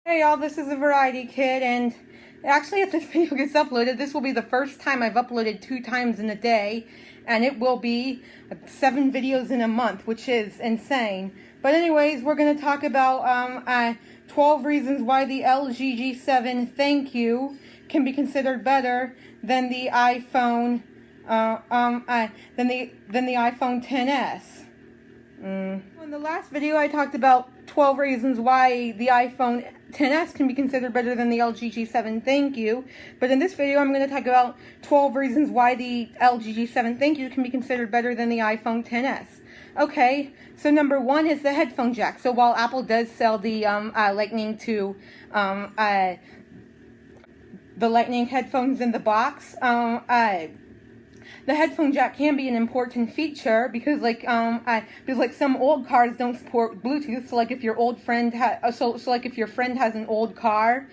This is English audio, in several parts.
Hey y'all, this is a Variety Kid, and actually if this video gets uploaded, this will be the first time I've uploaded 2 times in a day, and it will be 7 videos in a month, which is insane. But anyways, we're going to talk about 12 reasons why the LG G7 ThinQ can be considered better than the iPhone than the iPhone XS. In the last video, I talked about 12 reasons why the iPhone XS can be considered better than the LG G7 ThinQ. But in this video, I'm going to talk about 12 reasons why the LG G7 ThinQ can be considered better than the iPhone XS. Okay, so number 1 is the headphone jack. So while Apple does sell the Lightning to the Lightning headphones in the box, the headphone jack can be an important feature because some old cars don't support Bluetooth. So like if your old friend if your friend has an old car,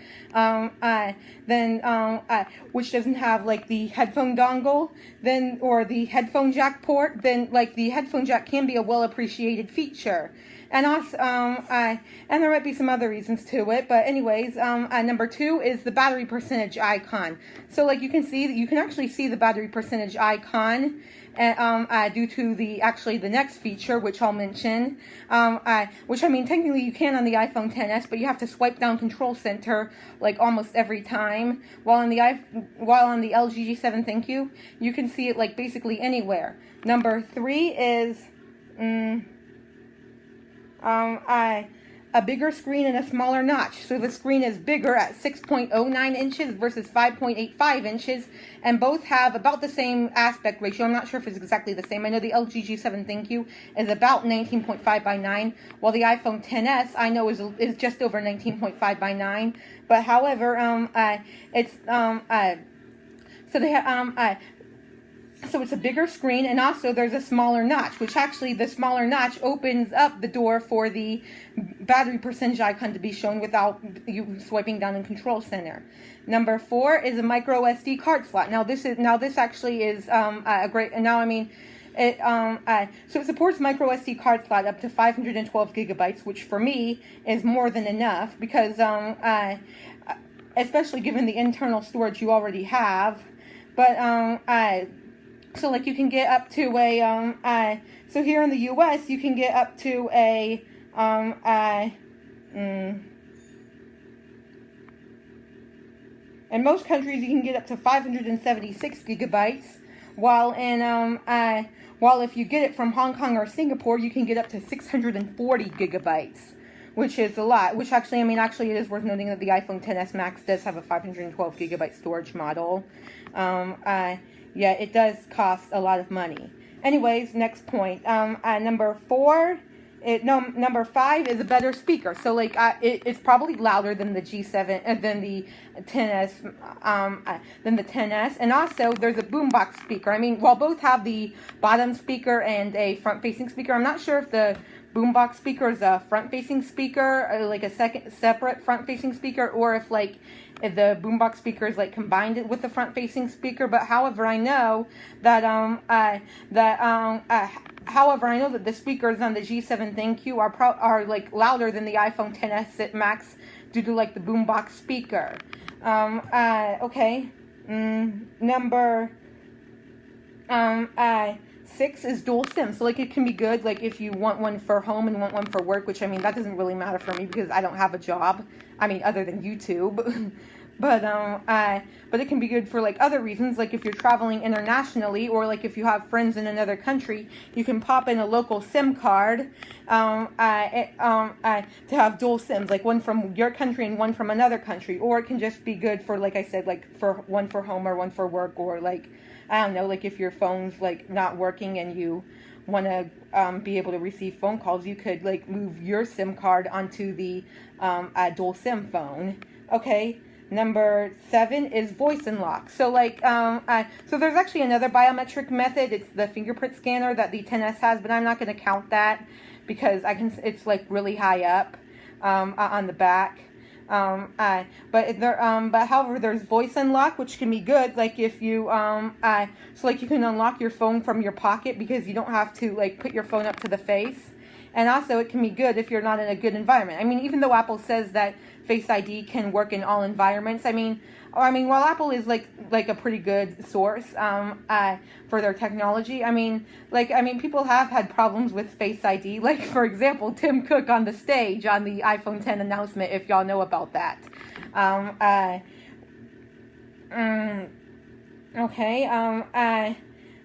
which doesn't have like the headphone dongle, or the headphone jack port, then like the headphone jack can be a well appreciated feature. And also, and there might be some other reasons to it, but anyways, number 2 is the battery percentage icon. So like you can actually see the battery percentage icon, due to the next feature, which I'll mention, which I mean technically you can on the iPhone XS, but you have to swipe down Control Center like almost every time. While on the LG G7 ThinQ, you can see it like basically anywhere. Number 3 is a bigger screen and a smaller notch. So the screen is bigger at 6.09 inches versus 5.85 inches, and both have about the same aspect ratio. I'm not sure if it's exactly the same. I know the LG G7 ThinQ is about 19.5 by 9, while the iPhone XS I know is just over 19.5 by 9. But however, so it's a bigger screen, and also there's a smaller notch, which actually the smaller notch opens up the door for the battery percentage icon to be shown without you swiping down in Control Center. Number 4 is a micro SD card slot. Now this actually is a great. Now I mean. So it supports micro SD card slot up to 512 gigabytes, which for me is more than enough because, especially given the internal storage you already have. But so like you can get up to a so here in the U.S. you can get up to in most countries you can get up to 576 gigabytes, while if you get it from Hong Kong or Singapore, you can get up to 640 gigabytes, which is a lot. Which actually it is worth noting that the iPhone XS Max does have a 512 gigabyte storage model. Yeah, it does cost a lot of money. Anyways, next point. Number 5 is a better speaker. So like it's probably louder than the G7, than the XS, and also there's a boombox speaker. I mean, while both have the bottom speaker and a front-facing speaker, I'm not sure if the boombox speaker is a front-facing speaker, like a separate front-facing speaker, or if like the boombox speaker is like combined with the front-facing speaker. But however, I know that the speakers on the G7 ThinQ are like louder than the iPhone XS Max due to like the boombox speaker. Okay. Number 6 is dual SIM. So like it can be good like if you want one for home and want one for work, which I mean that doesn't really matter for me because I don't have a job. I mean other than YouTube. But it can be good for like other reasons, like if you're traveling internationally, or like if you have friends in another country, you can pop in a local SIM card to have dual SIMs, like one from your country and one from another country. Or it can just be good for, like I said, like for one for home or one for work, or like I don't know, like if your phone's like not working and you want to be able to receive phone calls, you could like move your SIM card onto the dual SIM phone. Okay. Number 7 is voice unlock. So like, so there's actually another biometric method. It's the fingerprint scanner that the XS has, but I'm not going to count that because it's like really high up, on the back. But however, there's voice unlock, which can be good. Like if you, so like you can unlock your phone from your pocket because you don't have to like put your phone up to the face. And also it can be good if you're not in a good environment. I mean, even though Apple says that Face ID can work in all environments, I mean, while Apple is like a pretty good source for their technology, I mean, people have had problems with Face ID. Like, for example, Tim Cook on the stage on the iPhone 10 announcement, if y'all know about that.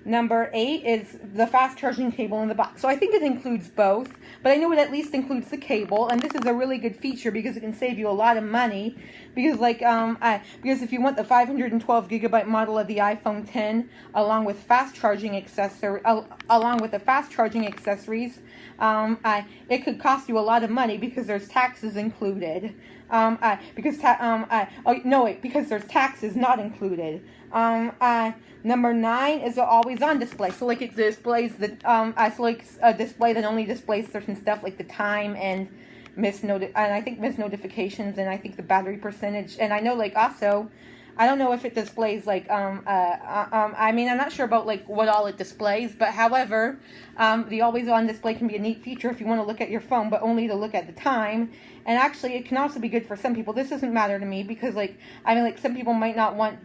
Number 8 is the fast charging cable in the box. So I think it includes both, but I know it at least includes the cable, and this is a really good feature because it can save you a lot of money. Because because if you want the 512 gigabyte model of the iPhone 10 along with fast charging the fast charging accessories, it could cost you a lot of money because there's taxes included. Because there's taxes not included. Number 9 is an always-on display. So like it displays the a display that only displays certain stuff like the time and missed notifications, and I think the battery percentage. And I know also, I don't know if it displays I mean, I'm not sure about what all it displays, but however, the always-on display can be a neat feature if you want to look at your phone, but only to look at the time. And actually, it can also be good for some people. This doesn't matter to me because, some people might not want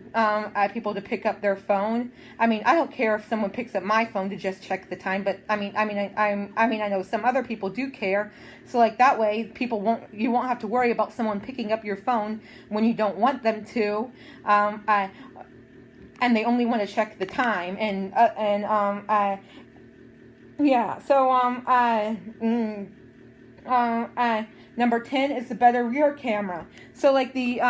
people to pick up their phone. I mean, I don't care if someone picks up my phone to just check the time, but I know some other people do care. So that way, you won't have to worry about someone picking up your phone when you don't want them to, and they only want to check the time. Number 10 is the better rear camera. So the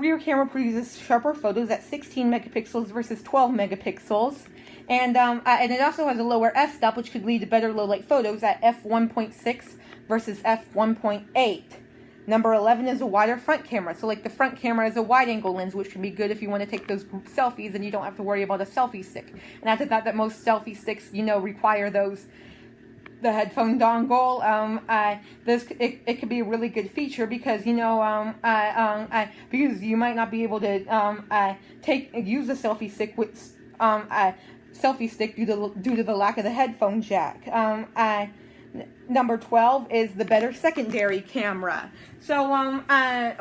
rear camera produces sharper photos at 16 megapixels versus 12 megapixels. And it also has a lower f-stop, which could lead to better low light photos at f1.6 versus f1.8. Number 11 is a wider front camera. So the front camera is a wide angle lens, which can be good if you want to take those group selfies and you don't have to worry about a selfie stick. And I thought that most selfie sticks, require the headphone dongle. It could be a really good feature because because you might not be able to use a selfie stick with due to the lack of the headphone jack. Number 12 is the better secondary camera. So I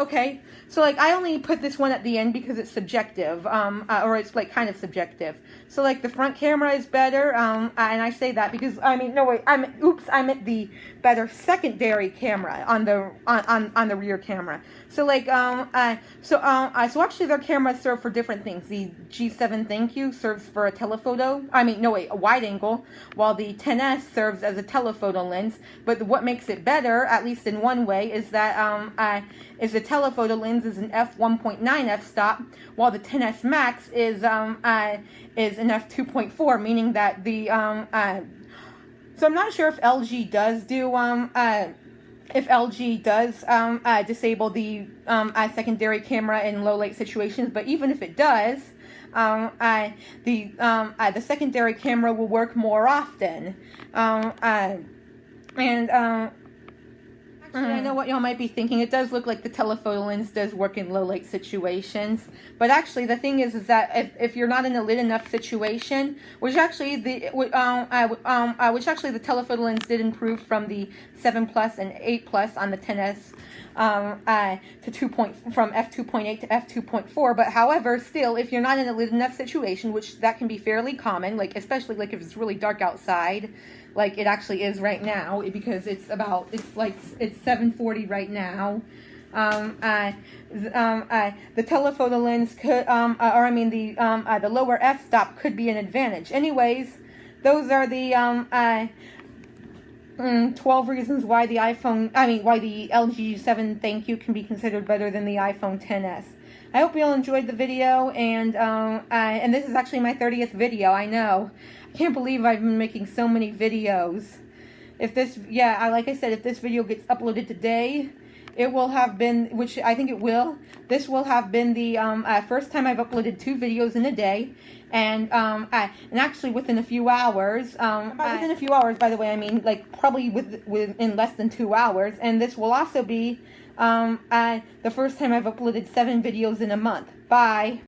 only put this one at the end because it's subjective, or it's kind of subjective. So the front camera is better, and I say that because I meant the better secondary camera on the rear camera. So actually their cameras serve for different things. The G7 ThinQ serves for a a wide angle, while the 10S serves as a telephoto lens. But what makes it better, at least in one way, is that the telephoto lens is an f1.9 f-stop, while the 10S Max is an f2.4, meaning that the so I'm not sure if LG does disable the secondary camera in low light situations, but even if it does, the secondary camera will work more often. I know what y'all might be thinking. It does look like the telephoto lens does work in low light situations, but actually the thing is that if you're not in a lit enough situation, which actually the telephoto lens did improve from the 7 Plus and 8 Plus on the 10S from f2.8 to f2.4. But however, still, if you're not in a lit enough situation, which that can be fairly common, especially if it's really dark outside, like it actually is right now, because it's 7:40 right now. The telephoto lens could, the lower f-stop could be an advantage. Anyways, those are the 12 reasons why the LG 7 ThinQ can be considered better than the iPhone 10s. I hope you all enjoyed the video, and this is actually my 30th video. I know. I can't believe I've been making so many videos. If this video gets uploaded today, it will have been, which I think it will, this will have been the first time I've uploaded 2 videos in a day, and actually within a few hours, within a few hours, by the way, I mean probably within less than 2 hours, and this will also be the first time I've uploaded 7 videos in a month. Bye.